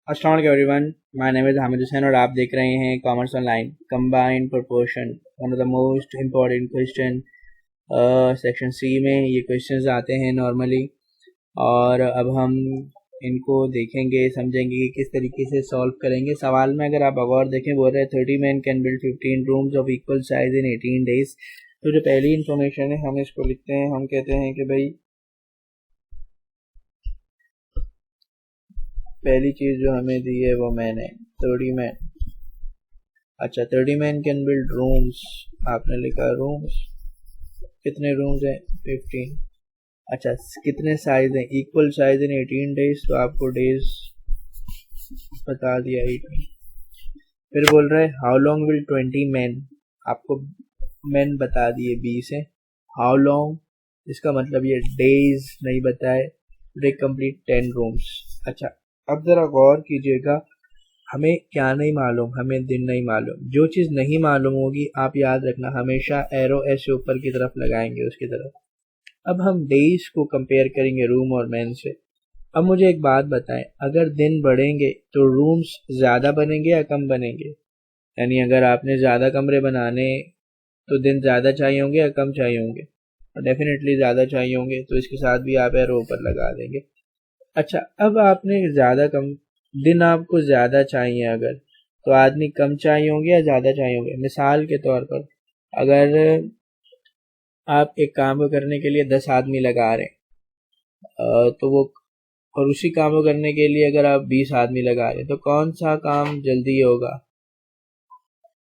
अस्सलाम वालेकुम everyone, my name is Hamid Hussain और आप देख रहे हैं commerce online. Combined proportion one of the most important question section C में ये क्वेश्चंस आते हैं नॉर्मली, और अब हम इनको देखेंगे, समझेंगे कि किस तरीके से सॉल्व करेंगे। सवाल में अगर आप गौर देखें, बोल रहे हैं 30 men can build 15 rooms of equal size in 18 days। तो जो पहली इन्फॉर्मेशन है हम इसको लिखते हैं, हम कहते हैं कि भाई पहली चीज जो हमें दी है वो मैंने 30 men। अच्छा, 30 men कैन बिल्ड रूम्स, आपने लिखा रूम्स, कितने रूम्स हैं 15। अच्छा, कितने साइज हैं, इक्वल साइज इन 18 days, तो आपको डेज बता दिया 18। फिर बोल रहे हैं हाउ लॉन्ग विल 20 men, आपको men बता दिए 20 है, हाउ लॉन्ग इसका मतलब ये डेज नहीं बताए, दे कंप्लीट 10 रूम्स। अच्छा, अब जरा गौर कीजिएगा, हमें क्या नहीं मालूम, हमें दिन नहीं मालूम। जो चीज़ नहीं मालूम होगी आप याद रखना हमेशा एरो ऐसे ऊपर की तरफ लगाएंगे उसकी तरफ। अब हम डेज को कंपेयर करेंगे रूम और मैन से। अब मुझे एक बात बताएं, अगर दिन बढ़ेंगे तो रूम्स ज़्यादा बनेंगे या कम बनेंगे? यानी अगर आपने ज़्यादा कमरे बनाने तो दिन ज़्यादा चाहिए होंगे या कम चाहिए होंगे? डेफिनेटली ज़्यादा चाहिए होंगे, तो इसके साथ भी आप एरो ऊपर लगा देंगे। अच्छा, अब आपने ज़्यादा कम दिन आपको ज़्यादा चाहिए अगर, तो आदमी कम चाहिए होंगे या ज़्यादा चाहिए होंगे? मिसाल के तौर पर अगर आप एक काम को करने के लिए 10 आदमी लगा रहे हैं, तो वो, और उसी काम को करने के लिए अगर आप 20 आदमी लगा रहे हैं, तो कौन सा काम जल्दी होगा?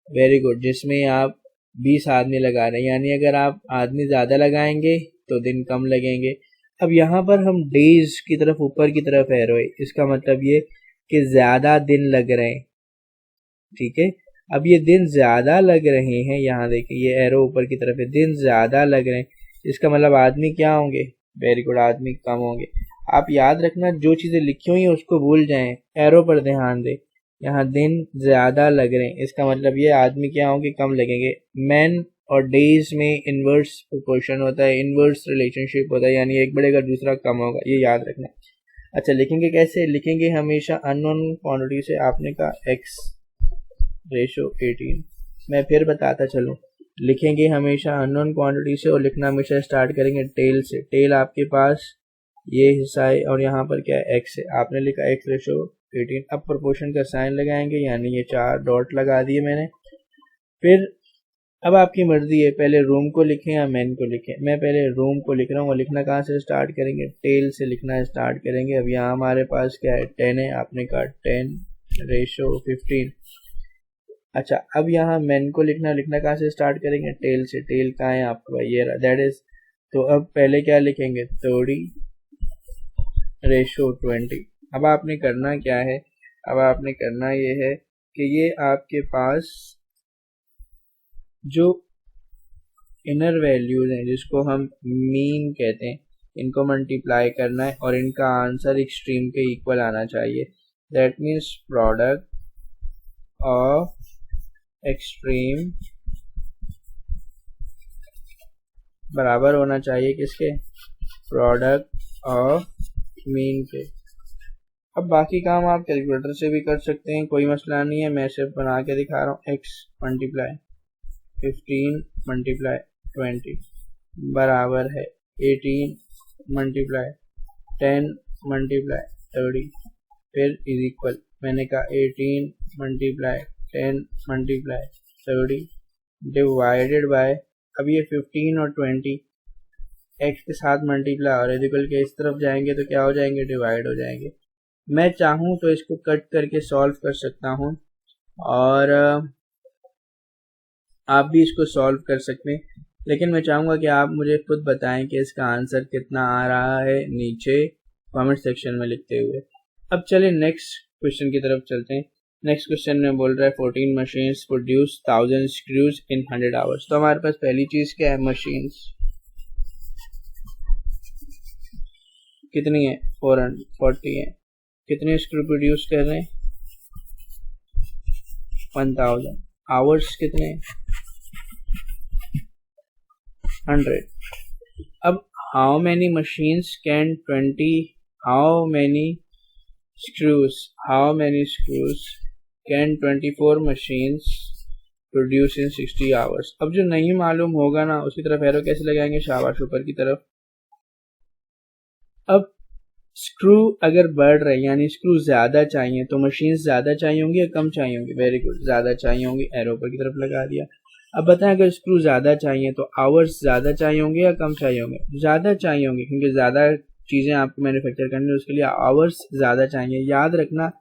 वेरी गुड, जिसमें आप 20 आदमी लगा रहे हैं। यानी अगर आप आदमी ज़्यादा लगाएंगे तो दिन कम लगेंगे। अब यहाँ पर हम डेज की तरफ ऊपर की तरफ एरो है, इसका मतलब ये कि ज़्यादा दिन लग रहे हैं। ठीक है, अब ये दिन ज़्यादा लग रहे हैं, यहाँ देखिए ये एरो ऊपर की तरफ है, दिन ज़्यादा लग रहे हैं, इसका मतलब आदमी क्या होंगे? वेरी गुड, आदमी कम होंगे। आप याद रखना, जो चीज़ें लिखी हुई हैं उसको भूल जाएं, एरो पर ध्यान दें। यहाँ दिन ज़्यादा लग रहे हैं, इसका मतलब ये आदमी क्या होंगे? कम लगेंगे। मैन और डेज में इन्वर्स प्रोपोर्शन होता है, इन्वर्स रिलेशनशिप होता है, यानी एक बढ़ेगा दूसरा कम होगा, ये याद रखना। अच्छा, लिखेंगे कैसे? लिखेंगे हमेशा अननोन क्वांटिटी से। आपने कहा x रेशो 18, मैं फिर बताता चलूँ, लिखेंगे हमेशा अननोन क्वांटिटी से और लिखना हमेशा स्टार्ट करेंगे टेल से। टेल आपके पास ये हिस्सा है और यहाँ पर क्या है? x है, आपने लिखा x रेशो 18। अब प्रोपोर्शन का साइन लगाएंगे, यानी ये 4 डॉट लगा दिए मैंने। फिर अब आपकी मर्जी है, पहले रूम को लिखें या मैन को लिखें। मैं पहले रूम को लिख रहा हूँ, और लिखना कहाँ से स्टार्ट करेंगे? टेल से लिखना स्टार्ट करेंगे। अब यहाँ हमारे पास क्या है? 10 है, आपने कहा 10 रेशो 15। अच्छा, अब यहाँ मैन को लिखना कहाँ से स्टार्ट करेंगे? टेल से। टेल कहाँ है आपका? ये रहा, दैट इज। तो अब पहले क्या लिखेंगे? 30 रेशो 20। अब आपने करना क्या है? अब आपने करना ये है कि ये आपके पास जो इनर वैल्यूज हैं, जिसको हम मीन कहते हैं, इनको मल्टीप्लाई करना है और इनका आंसर एक्सट्रीम के इक्वल आना चाहिए। That means product of extreme बराबर होना चाहिए किसके? प्रोडक्ट ऑफ मीन के। अब बाकी काम आप कैलकुलेटर से भी कर सकते हैं, कोई मसला नहीं है, मैं सिर्फ बना के दिखा रहा हूँ। x मल्टीप्लाई 15 मल्टीप्लाई 20 बराबर है 18 मल्टीप्लाई 10 मल्टीप्लाई 30, फिर इज इक्वल, मैंने कहा 18 मल्टीप्लाई 10 मल्टीप्लाई 30 डिवाइडेड बाय, अब ये 15 और 20 x के साथ मल्टीप्लाई और इक्वल के इस तरफ जाएंगे तो क्या हो जाएंगे? डिवाइड हो जाएंगे। मैं चाहूँ तो इसको कट करके सॉल्व कर सकता हूँ, और आप भी इसको सॉल्व कर सकते हैं, लेकिन मैं चाहूँगा कि आप मुझे खुद बताएं कि इसका आंसर कितना आ रहा है, नीचे कमेंट सेक्शन में लिखते हुए। अब चलिए नेक्स्ट क्वेश्चन की तरफ चलते हैं। नेक्स्ट क्वेश्चन में बोल रहा है 14 मशीन्स प्रोड्यूस 1000 स्क्रूज इन 100 आवर्स। तो हमारे पास पहली चीज़ क्या है? मशीन्स कितनी है? 440 है। कितने स्क्रू प्रोड्यूस कर रहे हैं? 1000। आवर्स कितने? 100। अब how many machines can 20, how many screws, how many screws can 24 machines produce in 60 hours? अब जो नहीं मालूम होगा ना उसकी तरफ एरो कैसे लगाएंगे, शाबाश ऊपर की तरफ। अब स्क्रू अगर बढ़ रहे यानी स्क्रू ज्यादा चाहिए तो मशीन ज्यादा चाहिए होंगी या कम चाहिए होंगी, वेरी गुड, ज्यादा चाहिए होंगी, एरो ऊपर की तरफ लगा दिया। अब बताएं अगर स्क्रू ज्यादा चाहिए तो आवर्स ज्यादा चाहिए होंगे या कम चाहिए होंगे, ज्यादा चाहिए होंगे, क्योंकि ज्यादा चीजें आपको मैन्युफैक्चर करनी है उसके लिए आवर्स ज्यादा चाहिए। याद रखना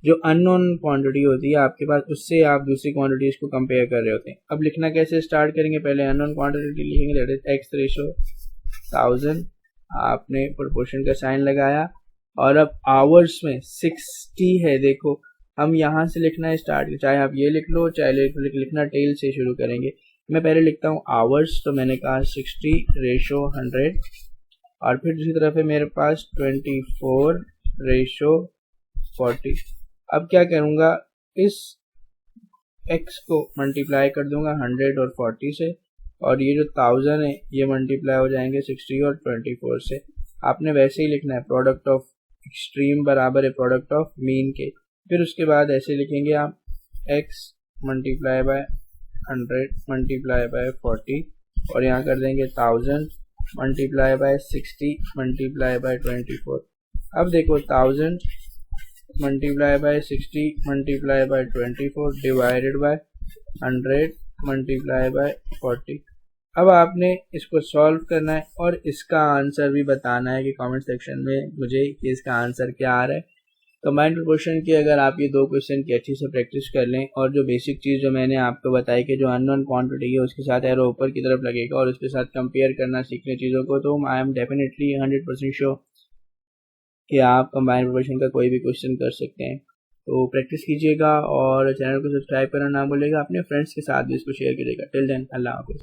जो अननोन क्वांटिटी होती है आपके पास उससे आप दूसरी क्वांटिटीज को कंपेयर कर रहे होते हैं। अब लिखना कैसे स्टार्ट करेंगे, पहले अननोन क्वांटिटी लिखेंगे, दैट इज एक्स रेशो 1000, आपने प्रोपोर्शन का साइन लगाया और अब आवर्स में 60 है। देखो हम यहाँ से लिखना स्टार्ट, चाहे आप ये लिख लो चाहे लिखना टेल से शुरू करेंगे। मैं पहले लिखता हूँ आवर्स, तो मैंने कहा 60 रेशो 100 और फिर दूसरी तरफ है मेरे पास 24 रेशो 40। अब क्या करूँगा, इस x को मल्टीप्लाई कर दूंगा 100 और 40 से और ये जो 1000 है ये मल्टीप्लाई हो जाएंगे 60 और 24 से। आपने वैसे ही लिखना है प्रोडक्ट ऑफ एक्सट्रीम बराबर है प्रोडक्ट ऑफ मीन के। फिर उसके बाद ऐसे लिखेंगे आप x multiply by 100 multiply by 40 और यहाँ कर देंगे 1000 मल्टीप्लाई बाय 60 मल्टीप्लाई बाय 24। अब देखो 1000 multiply by 60 multiply by 24 divided by 100 multiply by 40। अब आपने इसको सॉल्व करना है और इसका आंसर भी बताना है कि कमेंट सेक्शन में मुझे कि इसका आंसर क्या आ रहा है। कंबाइंड प्रोपोर्शन की अगर आप ये दो क्वेश्चन की अच्छी से प्रैक्टिस कर लें और जो बेसिक चीज़ जो मैंने आपको बताई कि जो अननोन क्वांटिटी है उसके साथ एरो ऊपर की तरफ लगेगा और उसके साथ कंपेयर करना सीखने चीज़ों को, तो आई एम डेफिनेटली 100% श्योर कि आप कंबाइंड प्रोपोर्शन का कोई भी क्वेश्चन कर सकते हैं। तो प्रैक्टिस कीजिएगा और चैनल को सब्सक्राइब करना ना भूलिएगा, अपने फ्रेंड्स के साथ भी इसको शेयर कीजिएगा। टिल देन अल्लाह हाफिज़।